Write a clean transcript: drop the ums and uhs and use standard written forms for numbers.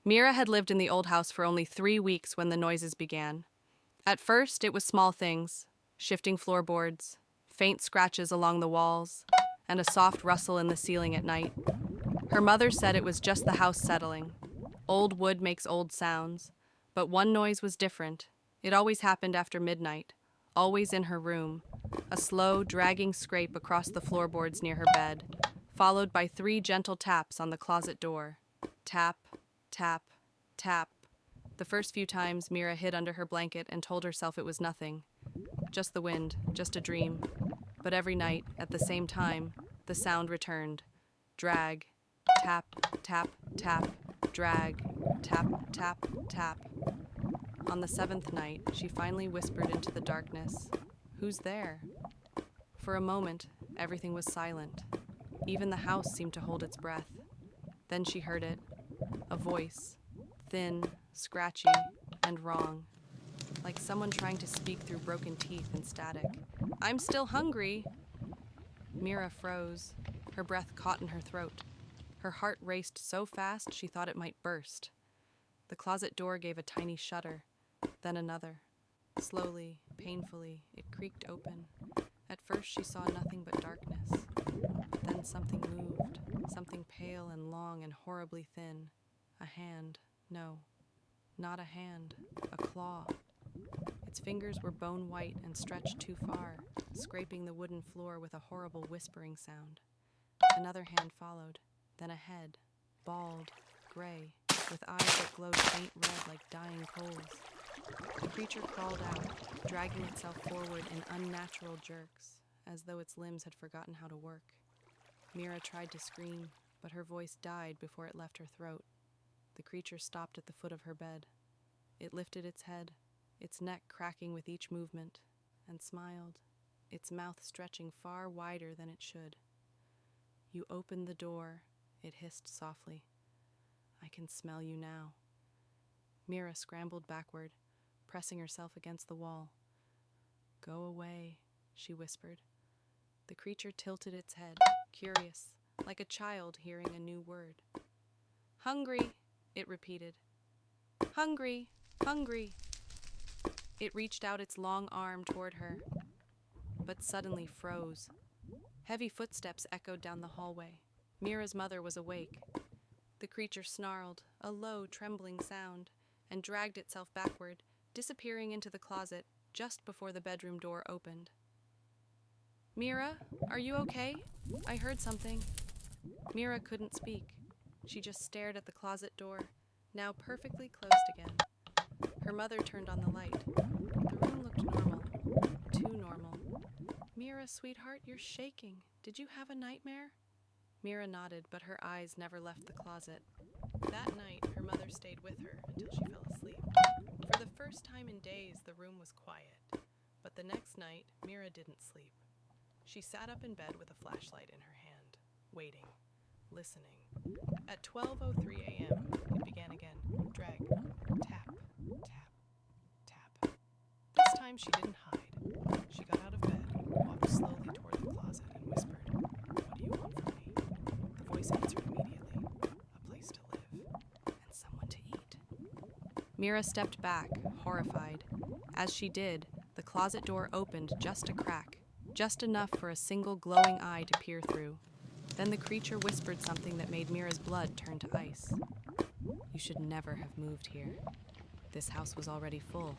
Mira had lived in the old house for only 3 weeks when the noises began. At first, it was small things, shifting floorboards, faint scratches along the walls, and a soft rustle in the ceiling at night. Her mother said it was just the house settling. Old wood makes old sounds, but one noise was different. It always happened after midnight, always in her room, a slow, dragging scrape across the floorboards near her bed, followed by 3 gentle taps on the closet door. Tap, tap, tap. The first few times, Mira hid under her blanket and told herself it was nothing. Just the wind, just a dream. But every night, at the same time, the sound returned. Drag, tap, tap, tap, drag, tap, tap, tap. On the 7th night, she finally whispered into the darkness, "Who's there?" For a moment, everything was silent. Even the house seemed to hold its breath. Then she heard it, a voice, thin, scratchy, and wrong, like someone trying to speak through broken teeth and static. "I'm still hungry." Mira froze. Her breath caught in her throat. Her heart raced so fast she thought it might burst. The closet door gave a tiny shudder, then another. Slowly, painfully, it creaked open. At first she saw nothing but darkness. But then something moved, something pale and long and horribly thin. A hand. No, not a hand. A claw. Its fingers were bone white and stretched too far, scraping the wooden floor with a horrible whispering sound. Another hand followed, then a head, bald, gray, with eyes that glowed faint red like dying coals. The creature crawled out, dragging itself forward in unnatural jerks, as though its limbs had forgotten how to work. Mira tried to scream, but her voice died before it left her throat. The creature stopped at the foot of her bed. It lifted its head, its neck cracking with each movement, and smiled, its mouth stretching far wider than it should. "You opened the door," it hissed softly. "I can smell you now." Mira scrambled backward, pressing herself against the wall. "Go away," she whispered. The creature tilted its head, curious, like a child hearing a new word. "Hungry," it repeated. "Hungry, hungry." It reached out its long arm toward her, but suddenly froze. Heavy footsteps echoed down the hallway. Mira's mother was awake. The creature snarled, a low, trembling sound, and dragged itself backward, disappearing into the closet just before the bedroom door opened. "Mira, are you okay? I heard something." Mira couldn't speak. She just stared at the closet door, now perfectly closed again. Her mother turned on the light. The room looked normal, too normal. "Mira, sweetheart, you're shaking. Did you have a nightmare?" Mira nodded, but her eyes never left the closet. That night, her mother stayed with her until she fell asleep. For the first time in days, the room was quiet. But the next night, Mira didn't sleep. She sat up in bed with a flashlight in her hand, waiting, listening. At 12:03 a.m., it began again. Drag, tap, tap, tap. This time she didn't hide. She got out of bed, walked slowly toward the closet, and whispered, "What do you want from me?" The voice answered immediately, "A place to live, and someone to eat." Mira stepped back, horrified. As she did, the closet door opened just a crack, just enough for a single glowing eye to peer through. Then the creature whispered something that made Mira's blood turn to ice. "You should never have moved here. This house was already full.